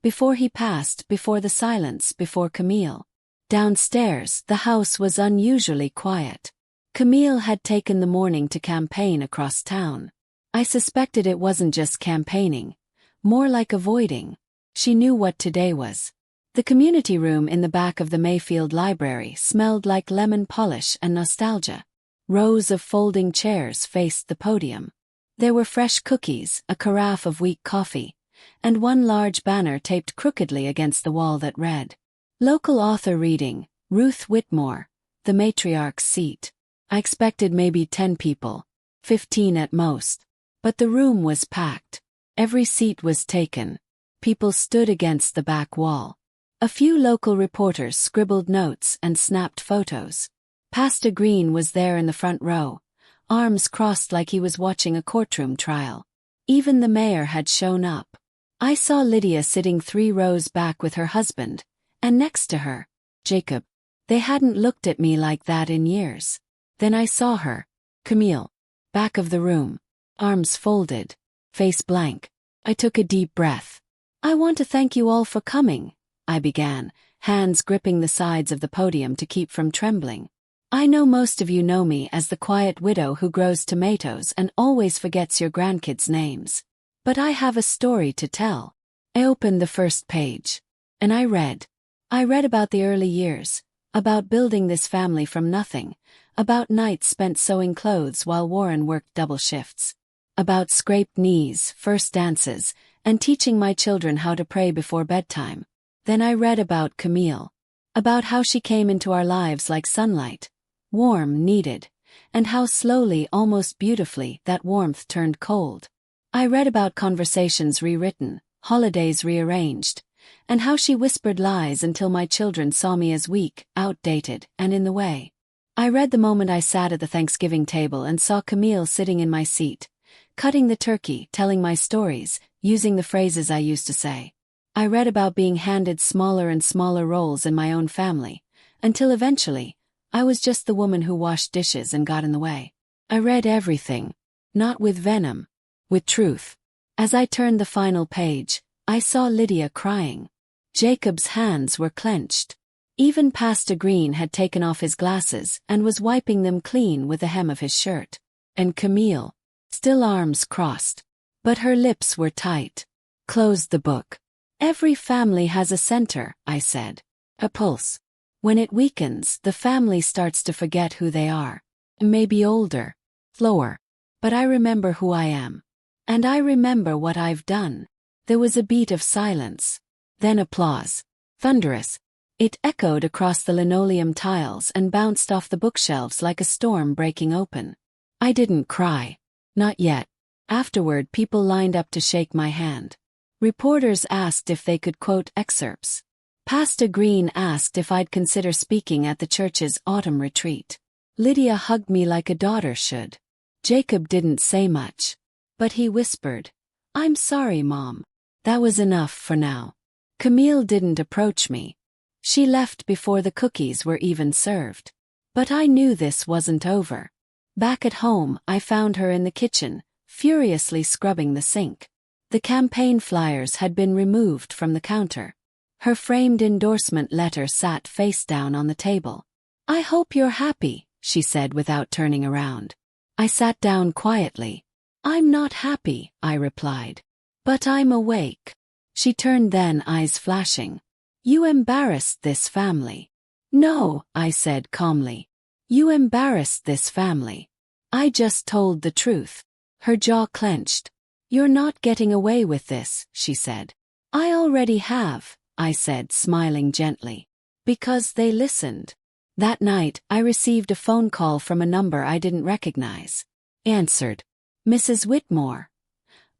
Before he passed, before the silence, before Camille. Downstairs, the house was unusually quiet. Camille had taken the morning to campaign across town. I suspected it wasn't just campaigning, more like avoiding. She knew what today was. The community room in the back of the Mayfield Library smelled like lemon polish and nostalgia. Rows of folding chairs faced the podium. There were fresh cookies, a carafe of weak coffee, and one large banner taped crookedly against the wall that read, "Local author reading, Ruth Whitmore, the matriarch's seat." I expected maybe 10 people, 15 at most. But the room was packed. Every seat was taken. People stood against the back wall. A few local reporters scribbled notes and snapped photos. Pastor Green was there in the front row, arms crossed like he was watching a courtroom trial. Even the mayor had shown up. I saw Lydia sitting 3 rows back with her husband, and next to her, Jacob. They hadn't looked at me like that in years. Then I saw her, Camille, back of the room, arms folded, face blank. I took a deep breath. "I want to thank you all for coming," I began, hands gripping the sides of the podium to keep from trembling. "I know most of you know me as the quiet widow who grows tomatoes and always forgets your grandkids' names. But I have a story to tell." I opened the first page. And I read. I read about the early years, about building this family from nothing, about nights spent sewing clothes while Warren worked double shifts, about scraped knees, first dances, and teaching my children how to pray before bedtime. Then I read about Camille, about how she came into our lives like sunlight, warm, needed, and how slowly, almost beautifully, that warmth turned cold. I read about conversations rewritten, holidays rearranged, and how she whispered lies until my children saw me as weak, outdated, and in the way. I read the moment I sat at the Thanksgiving table and saw Camille sitting in my seat, cutting the turkey, telling my stories, using the phrases I used to say. I read about being handed smaller and smaller roles in my own family, until eventually, I was just the woman who washed dishes and got in the way. I read everything, not with venom, with truth. As I turned the final page, I saw Lydia crying. Jacob's hands were clenched. Even Pastor Green had taken off his glasses and was wiping them clean with the hem of his shirt. And Camille, still arms crossed, but her lips were tight, closed the book. Every family has a center, I said. A pulse. When it weakens, the family starts to forget who they are. Maybe older, slower. But I remember who I am. And I remember what I've done. There was a beat of silence. Then applause. Thunderous. It echoed across the linoleum tiles and bounced off the bookshelves like a storm breaking open. I didn't cry. Not yet. Afterward, people lined up to shake my hand. Reporters asked if they could quote excerpts. Pastor Green asked if I'd consider speaking at the church's autumn retreat. Lydia hugged me like a daughter should. Jacob didn't say much. But he whispered, "I'm sorry, Mom." That was enough for now. Camille didn't approach me. She left before the cookies were even served. But I knew this wasn't over. Back at home, I found her in the kitchen, furiously scrubbing the sink. The campaign flyers had been removed from the counter. Her framed endorsement letter sat face down on the table. "I hope you're happy," she said without turning around. I sat down quietly. "I'm not happy," I replied. "But I'm awake." She turned then, eyes flashing. "You embarrassed this family." "No," I said calmly. "You embarrassed this family. I just told the truth." Her jaw clenched. "You're not getting away with this," she said. "I already have," I said, smiling gently. "Because they listened." That night, I received a phone call from a number I didn't recognize. Answered. "Mrs. Whitmore?"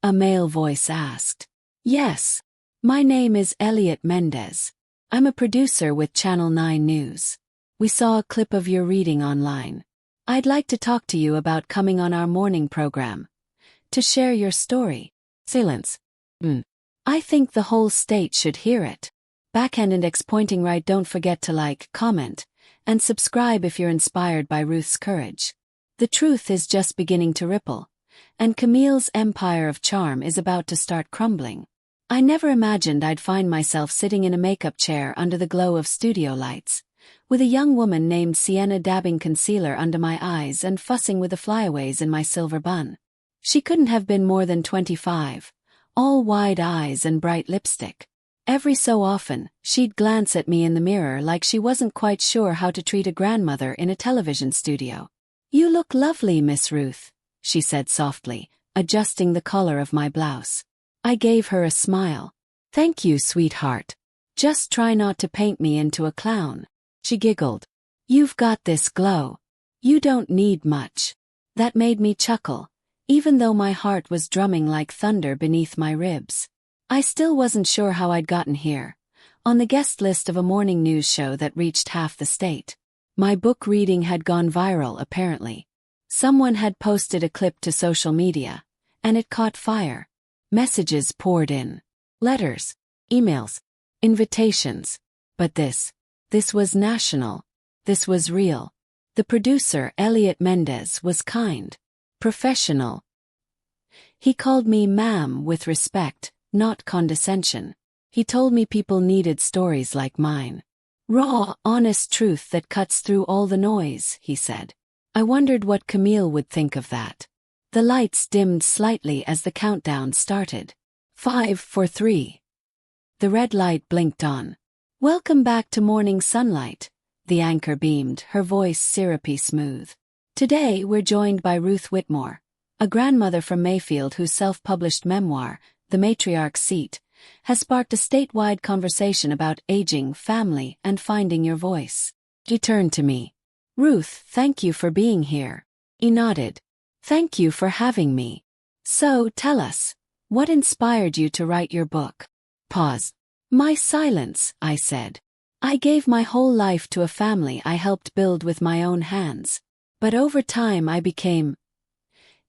A male voice asked. "Yes. My name is Elliot Mendez. I'm a producer with Channel 9 News. We saw a clip of your reading online. I'd like to talk to you about coming on our morning program. To share your story." Silence. I think the whole state should hear it. Backhand index pointing right. Don't forget to like, comment, and subscribe if you're inspired by Ruth's courage. The truth is just beginning to ripple, and Camille's empire of charm is about to start crumbling. I never imagined I'd find myself sitting in a makeup chair under the glow of studio lights, with a young woman named Sienna dabbing concealer under my eyes and fussing with the flyaways in my silver bun. She couldn't have been more than 25, all wide eyes and bright lipstick. Every so often, she'd glance at me in the mirror like she wasn't quite sure how to treat a grandmother in a television studio. "You look lovely, Miss Ruth," she said softly, adjusting the collar of my blouse. I gave her a smile. "Thank you, sweetheart. Just try not to paint me into a clown." She giggled. "You've got this glow. You don't need much." That made me chuckle, even though my heart was drumming like thunder beneath my ribs. I still wasn't sure how I'd gotten here, on the guest list of a morning news show that reached half the state. My book reading had gone viral, apparently. Someone had posted a clip to social media, and it caught fire. Messages poured in. Letters, emails, invitations. But this was national. This was real. The producer, Elliot Mendez, was kind, professional. He called me ma'am with respect, not condescension. He told me people needed stories like mine. Raw, honest truth that cuts through all the noise, he said. I wondered what Camille would think of that. The lights dimmed slightly as the countdown started. 5, 4, 3. The red light blinked on. "Welcome back to Morning Sunlight," the anchor beamed, her voice syrupy smooth. "Today we're joined by Ruth Whitmore, a grandmother from Mayfield whose self-published memoir, The Matriarch's Seat, has sparked a statewide conversation about aging, family, and finding your voice." He turned to me. "Ruth, thank you for being here." He nodded. "Thank you for having me. So, tell us, what inspired you to write your book?" Pause. "My silence," I said. I gave my whole life to a family I helped build with my own hands. But over time I became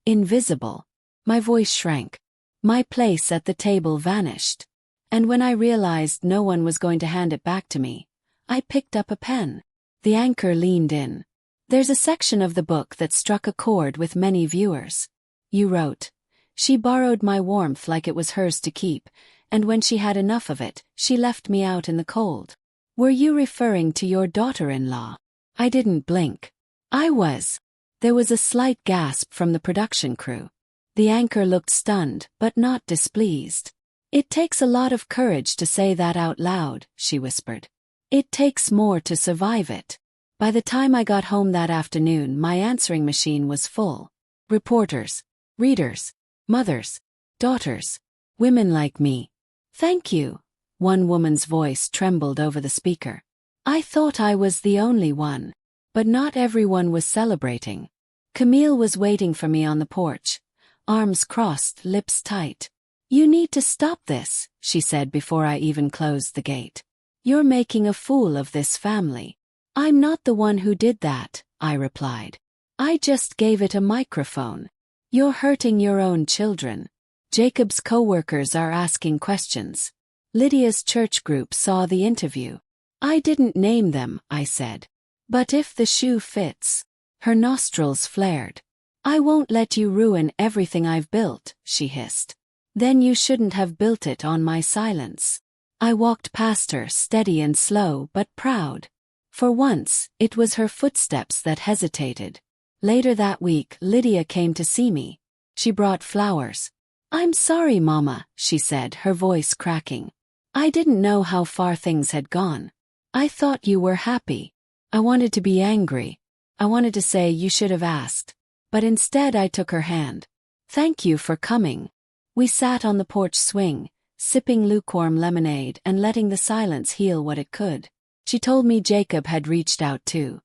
invisible. My voice shrank. My place at the table vanished. And when I realized no one was going to hand it back to me, I picked up a pen. The anchor leaned in. There's a section of the book that struck a chord with many viewers. You wrote, "She borrowed my warmth like it was hers to keep, and when she had enough of it, she left me out in the cold." Were you referring to your daughter-in-law? I didn't blink. I was. There was a slight gasp from the production crew. The anchor looked stunned, but not displeased. "It takes a lot of courage to say that out loud," she whispered. "It takes more to survive it." By the time I got home that afternoon, my answering machine was full. Reporters, readers, mothers, daughters, women like me. "Thank you." One woman's voice trembled over the speaker. I thought I was the only one. But not everyone was celebrating. Camille was waiting for me on the porch, arms crossed, lips tight. "You need to stop this," she said before I even closed the gate. "You're making a fool of this family." "I'm not the one who did that," I replied. "I just gave it a microphone." "You're hurting your own children." Jacob's co-workers are asking questions. Lydia's church group saw the interview. "I didn't name them," I said. "But if the shoe fits." Her nostrils flared. "I won't let you ruin everything I've built," she hissed. "Then you shouldn't have built it on my silence." I walked past her, steady and slow but proud. For once, it was her footsteps that hesitated. Later that week, Lydia came to see me. She brought flowers. "I'm sorry, Mama," she said, her voice cracking. "I didn't know how far things had gone. I thought you were happy." I wanted to be angry. I wanted to say you should have asked. But instead I took her hand. "Thank you for coming." We sat on the porch swing, sipping lukewarm lemonade and letting the silence heal what it could. She told me Jacob had reached out too.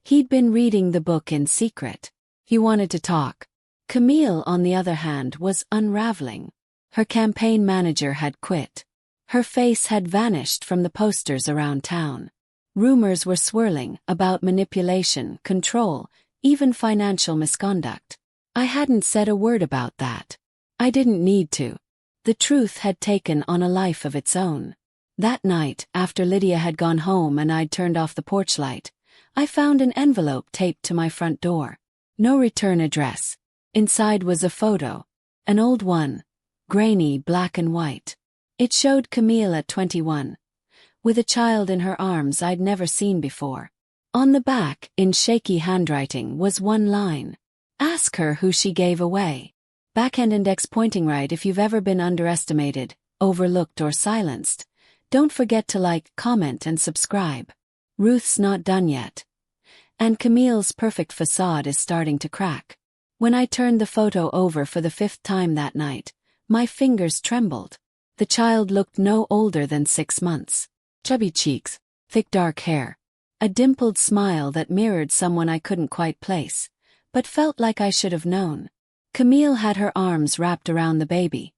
He'd been reading the book in secret. He wanted to talk. Camille, on the other hand, was unraveling. Her campaign manager had quit. Her face had vanished from the posters around town. Rumors were swirling about manipulation, control, even financial misconduct. I hadn't said a word about that. I didn't need to. The truth had taken on a life of its own. That night, after Lydia had gone home and I'd turned off the porch light, I found an envelope taped to my front door. No return address. Inside was a photo. An old one. Grainy, black and white. It showed Camille at 21. With a child in her arms I'd never seen before. On the back, in shaky handwriting, was one line. "Ask her who she gave away." Backhand index pointing right. If you've ever been underestimated, overlooked or silenced, don't forget to like, comment and subscribe. Ruth's not done yet. And Camille's perfect facade is starting to crack. When I turned the photo over for the 5th time that night, my fingers trembled. The child looked no older than 6 months. Chubby cheeks, thick dark hair, a dimpled smile that mirrored someone I couldn't quite place, but felt like I should have known. Camille had her arms wrapped around the baby,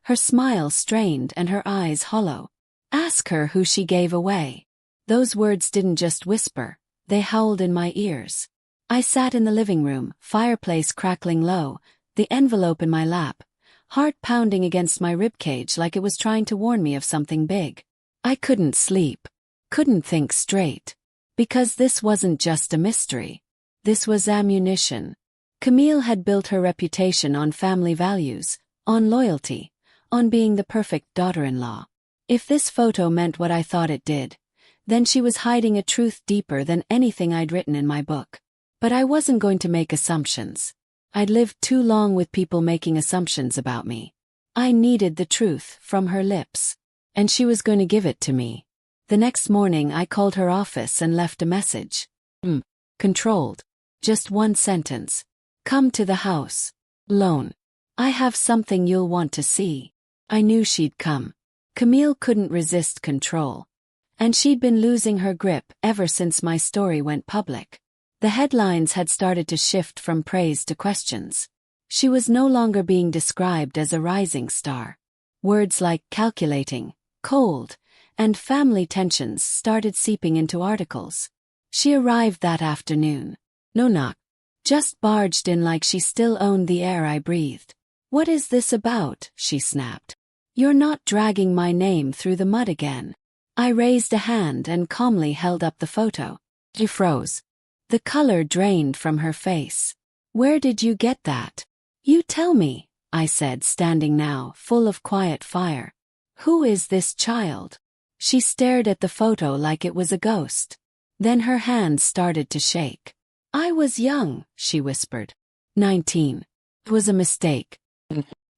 her smile strained and her eyes hollow. "Ask her who she gave away." Those words didn't just whisper, they howled in my ears. I sat in the living room, fireplace crackling low, the envelope in my lap, heart pounding against my ribcage like it was trying to warn me of something big. I couldn't sleep, couldn't think straight. Because this wasn't just a mystery. This was ammunition. Camille had built her reputation on family values, on loyalty, on being the perfect daughter-in-law. If this photo meant what I thought it did, then she was hiding a truth deeper than anything I'd written in my book. But I wasn't going to make assumptions. I'd lived too long with people making assumptions about me. I needed the truth from her lips. And she was going to give it to me. The next morning I called her office and left a message. Controlled. Just one sentence. "Come to the house. Lone. I have something you'll want to see." I knew she'd come. Camille couldn't resist control. And she'd been losing her grip ever since my story went public. The headlines had started to shift from praise to questions. She was no longer being described as a rising star. Words like calculating, cold, and family tensions started seeping into articles. She arrived that afternoon. No knock. Just barged in like she still owned the air I breathed. "What is this about?" she snapped. "You're not dragging my name through the mud again." I raised a hand and calmly held up the photo. She froze. The color drained from her face. "Where did you get that?" "You tell me," I said, standing now, full of quiet fire. "Who is this child?" She stared at the photo like it was a ghost. Then her hands started to shake. "I was young," she whispered. 19. It was a mistake.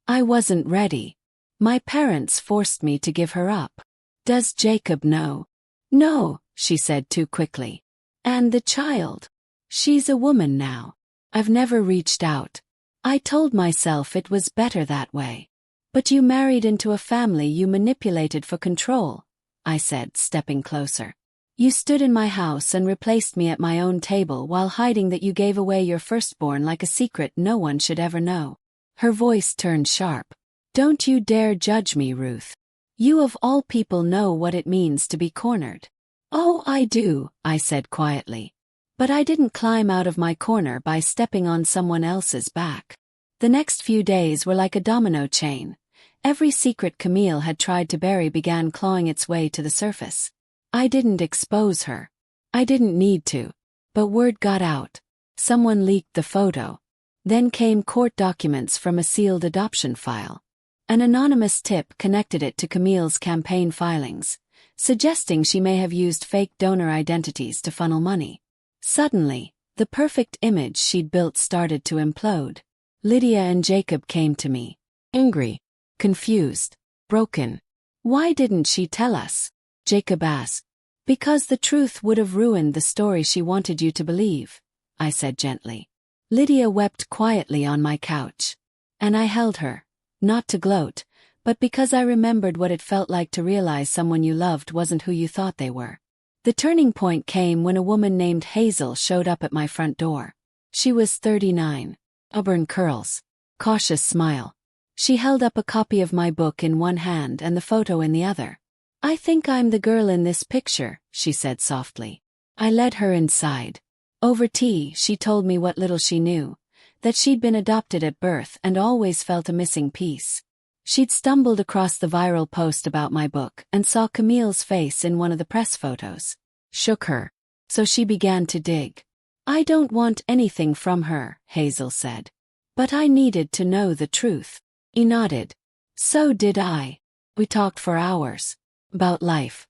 I wasn't ready. My parents forced me to give her up. "Does Jacob know?" "No," she said too quickly. "And the child?" "She's a woman now. I've never reached out. I told myself it was better that way." "But you married into a family you manipulated for control," I said, stepping closer. "You stood in my house and replaced me at my own table while hiding that you gave away your firstborn like a secret no one should ever know." Her voice turned sharp. "Don't you dare judge me, Ruth. You of all people know what it means to be cornered." "Oh, I do," I said quietly. "But I didn't climb out of my corner by stepping on someone else's back." The next few days were like a domino chain. Every secret Camille had tried to bury began clawing its way to the surface. I didn't expose her. I didn't need to. But word got out. Someone leaked the photo. Then came court documents from a sealed adoption file. An anonymous tip connected it to Camille's campaign filings, suggesting she may have used fake donor identities to funnel money. Suddenly, the perfect image she'd built started to implode. Lydia and Jacob came to me. Angry, confused, broken. "Why didn't she tell us?" Jacob asked. "Because the truth would have ruined the story she wanted you to believe," I said gently. Lydia wept quietly on my couch. And I held her, not to gloat, but because I remembered what it felt like to realize someone you loved wasn't who you thought they were. The turning point came when a woman named Hazel showed up at my front door. She was 39. Auburn curls. Cautious smile. She held up a copy of my book in one hand and the photo in the other. "I think I'm the girl in this picture," she said softly. I led her inside. Over tea, she told me what little she knew, that she'd been adopted at birth and always felt a missing piece. She'd stumbled across the viral post about my book and saw Camille's face in one of the press photos. Shook her. So she began to dig. "I don't want anything from her," Hazel said. "But I needed to know the truth." He nodded. "So did I." We talked for hours. About life.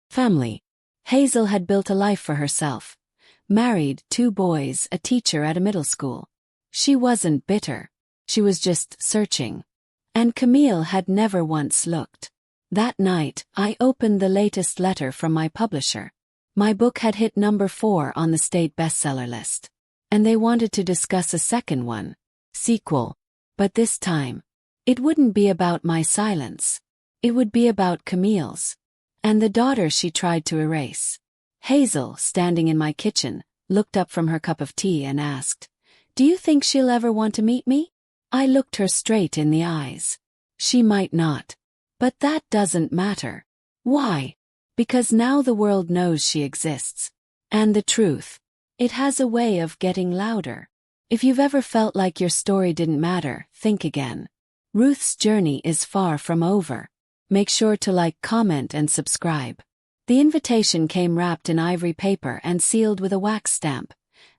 Family. Hazel had built a life for herself. Married, 2 boys, a teacher at a middle school. She wasn't bitter. She was just searching. And Camille had never once looked. That night, I opened the latest letter from my publisher. My book had hit number 4 on the state bestseller list. And they wanted to discuss a second one. Sequel. But this time, it wouldn't be about my silence. It would be about Camille's. And the daughter she tried to erase. Hazel, standing in my kitchen, looked up from her cup of tea and asked, "Do you think she'll ever want to meet me?" I looked her straight in the eyes. "She might not. But that doesn't matter." "Why?" "Because now the world knows she exists. And the truth. It has a way of getting louder. If you've ever felt like your story didn't matter, think again. Ruth's journey is far from over. Make sure to like, comment, and subscribe." The invitation came wrapped in ivory paper and sealed with a wax stamp,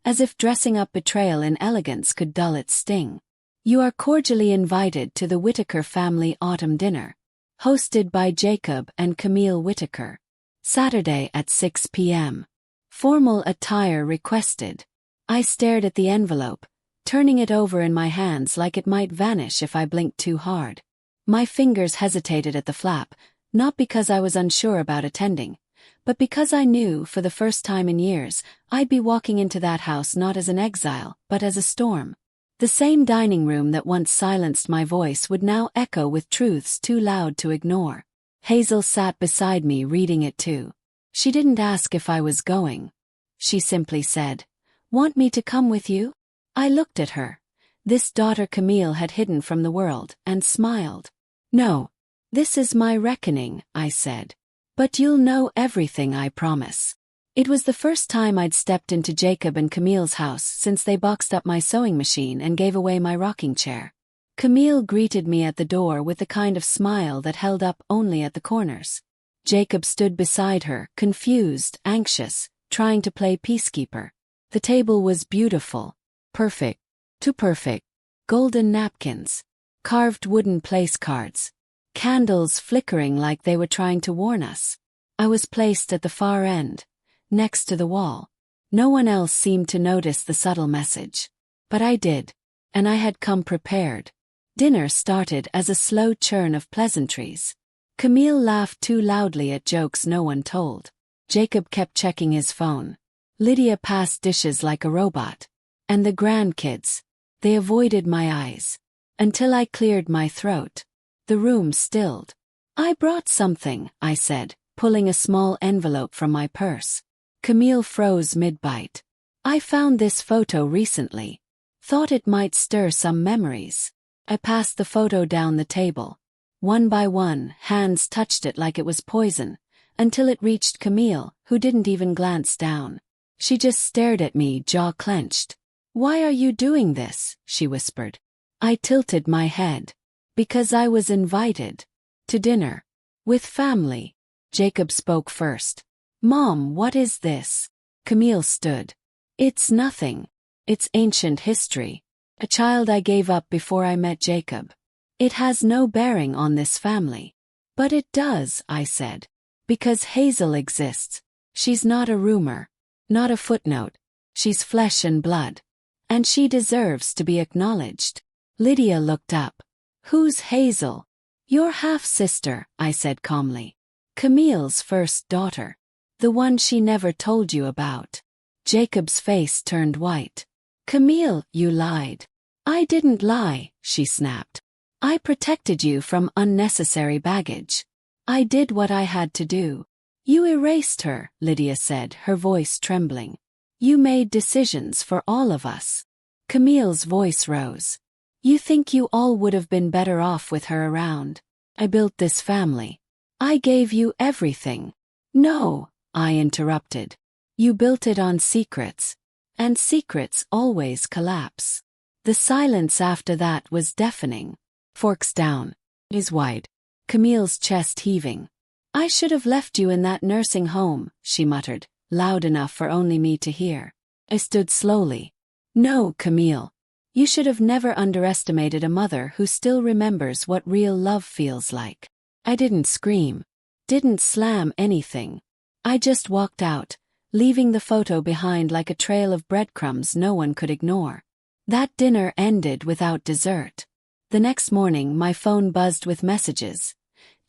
as if dressing up betrayal in elegance could dull its sting. "You are cordially invited to the Whittaker family autumn dinner, hosted by Jacob and Camille Whittaker. Saturday at 6 p.m. Formal attire requested." I stared at the envelope, turning it over in my hands like it might vanish if I blinked too hard. My fingers hesitated at the flap, not because I was unsure about attending, but because I knew, for the first time in years, I'd be walking into that house not as an exile, but as a storm. The same dining room that once silenced my voice would now echo with truths too loud to ignore. Hazel sat beside me reading it too. She didn't ask if I was going. She simply said, "Want me to come with you?" I looked at her. This daughter Camille had hidden from the world, and smiled. "No. This is my reckoning," I said. But you'll know everything, I promise. It was the first time I'd stepped into Jacob and Camille's house since they boxed up my sewing machine and gave away my rocking chair. Camille greeted me at the door with the kind of smile that held up only at the corners. Jacob stood beside her, confused, anxious, trying to play peacekeeper. The table was beautiful. Perfect. Too perfect. Golden napkins. Carved wooden place cards. Candles flickering like they were trying to warn us. I was placed at the far end, next to the wall. No one else seemed to notice the subtle message. But I did. And I had come prepared. Dinner started as a slow churn of pleasantries. Camille laughed too loudly at jokes no one told. Jacob kept checking his phone. Lydia passed dishes like a robot. And the grandkids. They avoided my eyes. Until I cleared my throat. The room stilled. I brought something, I said, pulling a small envelope from my purse. Camille froze mid-bite. I found this photo recently. Thought it might stir some memories. I passed the photo down the table. One by one, hands touched it like it was poison, until it reached Camille, who didn't even glance down. She just stared at me, jaw clenched. "Why are you doing this?" she whispered. I tilted my head. Because I was invited. To dinner. With family. Jacob spoke first. "Mom, what is this?" Camille stood. "It's nothing. It's ancient history. A child I gave up before I met Jacob. It has no bearing on this family." "But it does," I said. "Because Hazel exists. She's not a rumor. Not a footnote. She's flesh and blood. And she deserves to be acknowledged." Lydia looked up. "Who's Hazel?" "Your half-sister," I said calmly. "Camille's first daughter. The one she never told you about." Jacob's face turned white. "Camille, you lied." "I didn't lie," she snapped. "I protected you from unnecessary baggage. I did what I had to do." "You erased her," Lydia said, her voice trembling. "You made decisions for all of us." Camille's voice rose. "You think you all would have been better off with her around? I built this family. I gave you everything." "No," I interrupted. "You built it on secrets. And secrets always collapse." The silence after that was deafening. Forks down. Eyes wide. Camille's chest heaving. "I should have left you in that nursing home," she muttered, loud enough for only me to hear. I stood slowly. "No, Camille. You should have never underestimated a mother who still remembers what real love feels like." I didn't scream. Didn't slam anything. I just walked out, leaving the photo behind like a trail of breadcrumbs no one could ignore. That dinner ended without dessert. The next morning my phone buzzed with messages.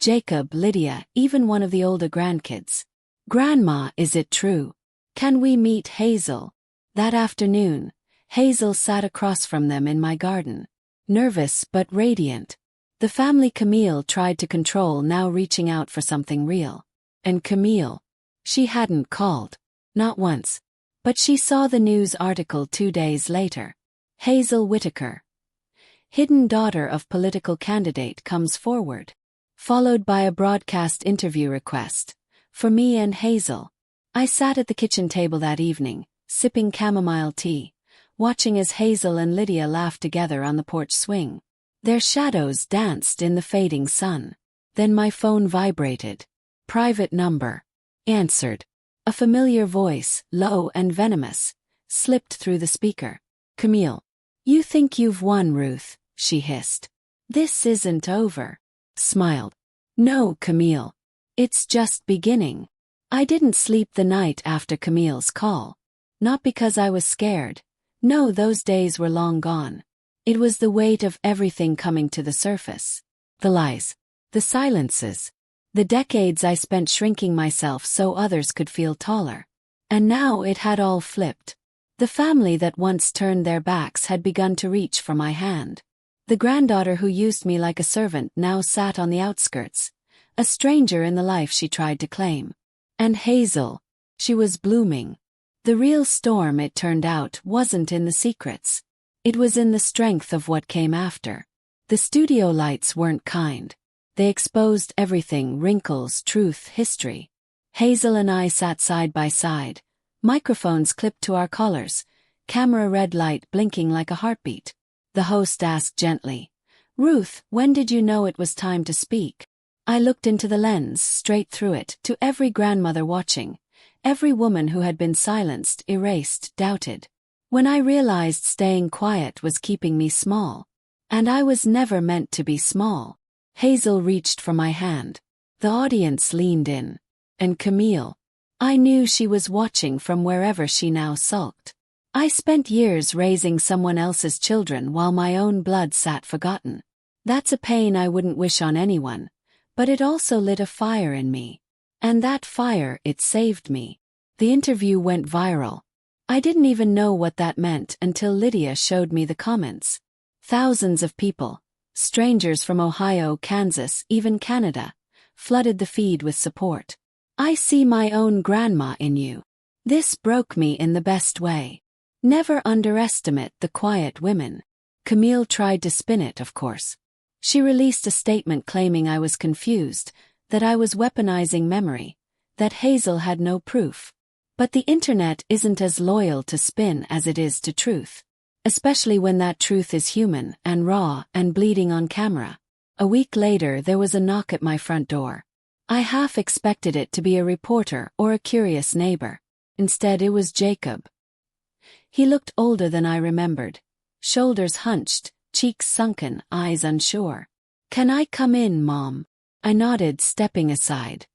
Jacob, Lydia, even one of the older grandkids. "Grandma, is it true? Can we meet Hazel?" That afternoon, Hazel sat across from them in my garden. Nervous but radiant. The family Camille tried to control now reaching out for something real. And Camille. She hadn't called. Not once. But she saw the news article 2 days later. Hazel Whitaker, hidden daughter of political candidate, comes forward. Followed by a broadcast interview request. For me and Hazel. I sat at the kitchen table that evening, sipping chamomile tea, watching as Hazel and Lydia laughed together on the porch swing. Their shadows danced in the fading sun. Then my phone vibrated. Private number. Answered. A familiar voice, low and venomous, slipped through the speaker. "Camille. You think you've won, Ruth," she hissed. "This isn't over." Smiled. "No, Camille. It's just beginning." I didn't sleep the night after Camille's call. Not because I was scared. No, those days were long gone. It was the weight of everything coming to the surface. The lies. The silences. The decades I spent shrinking myself so others could feel taller. And now it had all flipped. The family that once turned their backs had begun to reach for my hand. The granddaughter who used me like a servant now sat on the outskirts, a stranger in the life she tried to claim. And Hazel. She was blooming. The real storm, it turned out, wasn't in the secrets. It was in the strength of what came after. The studio lights weren't kind. They exposed everything: wrinkles, truth, history. Hazel and I sat side by side, microphones clipped to our collars, camera red light blinking like a heartbeat. The host asked gently, "Ruth, when did you know it was time to speak?" I looked into the lens, straight through it, to every grandmother watching, every woman who had been silenced, erased, doubted. When I realized staying quiet was keeping me small. And I was never meant to be small. Hazel reached for my hand. The audience leaned in. And Camille. I knew she was watching from wherever she now sulked. I spent years raising someone else's children while my own blood sat forgotten. That's a pain I wouldn't wish on anyone. But it also lit a fire in me. And that fire, it saved me. The interview went viral. I didn't even know what that meant until Lydia showed me the comments. Thousands of people, strangers from Ohio, Kansas, even Canada, flooded the feed with support. "I see my own grandma in you." This broke me in the best way. Never underestimate the quiet women. Camille tried to spin it, of course. She released a statement claiming I was confused, that I was weaponizing memory, that Hazel had no proof. But the internet isn't as loyal to spin as it is to truth. Especially when that truth is human and raw and bleeding on camera. A week later there was a knock at my front door. I half expected it to be a reporter or a curious neighbor. Instead it was Jacob. He looked older than I remembered. Shoulders hunched, cheeks sunken, eyes unsure. "Can I come in, Mom?" I nodded, stepping aside.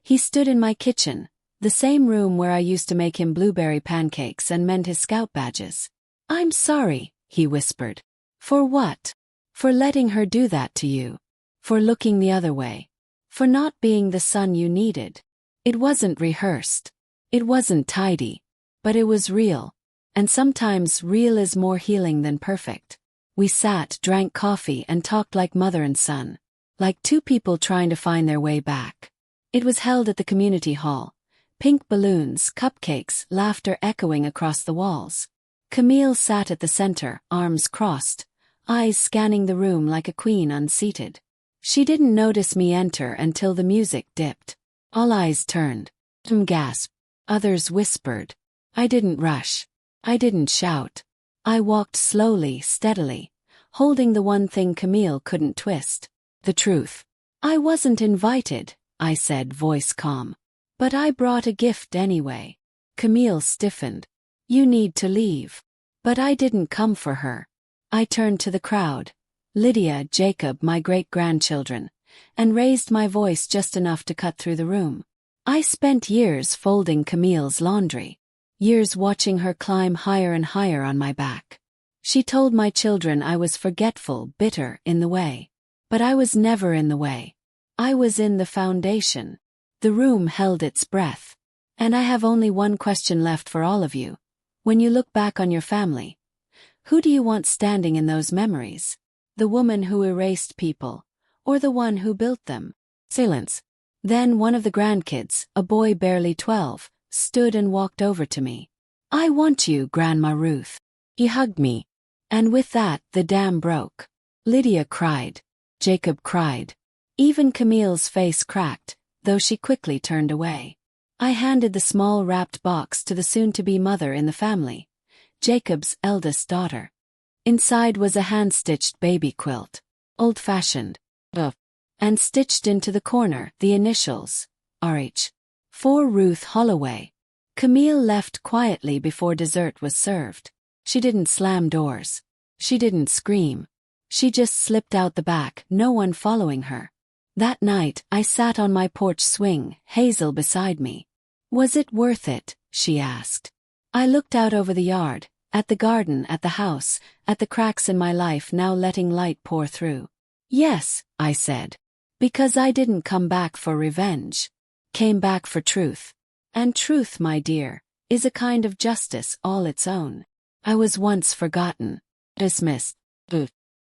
He stood in my kitchen, the same room where I used to make him blueberry pancakes and mend his scout badges. "I'm sorry," he whispered. "For what?" "For letting her do that to you. For looking the other way. For not being the son you needed." It wasn't rehearsed. It wasn't tidy. But it was real. And sometimes real is more healing than perfect. We sat, drank coffee, and talked like mother and son. Like two people trying to find their way back. It was held at the community hall. Pink balloons, cupcakes, laughter echoing across the walls. Camille sat at the center, arms crossed, eyes scanning the room like a queen unseated. She didn't notice me enter until the music dipped. All eyes turned. Some gasped. Others whispered. I didn't rush. I didn't shout. I walked slowly, steadily, holding the one thing Camille couldn't twist. The truth. "I wasn't invited," I said, voice calm. "But I brought a gift anyway." Camille stiffened. "You need to leave." But I didn't come for her. I turned to the crowd. Lydia, Jacob, my great-grandchildren, and raised my voice just enough to cut through the room. I spent years folding Camille's laundry. Years watching her climb higher and higher on my back. She told my children I was forgetful, bitter, in the way. But I was never in the way. I was in the foundation. The room held its breath. And I have only one question left for all of you. When you look back on your family, who do you want standing in those memories? The woman who erased people, or the one who built them? Silence. Then one of the grandkids, a boy barely 12, stood and walked over to me. "I want you, Grandma Ruth." He hugged me. And with that, the dam broke. Lydia cried. Jacob cried. Even Camille's face cracked, though she quickly turned away. I handed the small wrapped box to the soon-to-be mother in the family, Jacob's eldest daughter. Inside was a hand-stitched baby quilt, old-fashioned, and stitched into the corner, the initials, R.H. For Ruth Holloway. Camille left quietly before dessert was served. She didn't slam doors. She didn't scream. She just slipped out the back, no one following her. That night, I sat on my porch swing, Hazel beside me. "Was it worth it?" she asked. I looked out over the yard, at the garden, at the house, at the cracks in my life now letting light pour through. "Yes," I said. Because I didn't come back for revenge. Came back for truth. And truth, my dear, is a kind of justice all its own. I was once forgotten. Dismissed.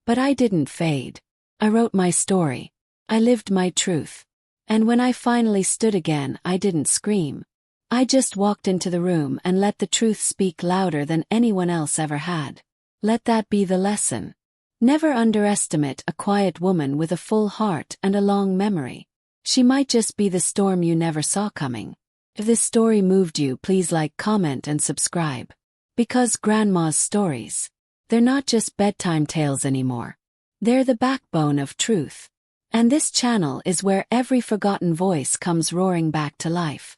But I didn't fade. I wrote my story. I lived my truth. And when I finally stood again, I didn't scream. I just walked into the room and let the truth speak louder than anyone else ever had. Let that be the lesson. Never underestimate a quiet woman with a full heart and a long memory. She might just be the storm you never saw coming. If this story moved you, please like, comment, and subscribe. Because Grandma's stories, they're not just bedtime tales anymore. They're the backbone of truth. And this channel is where every forgotten voice comes roaring back to life.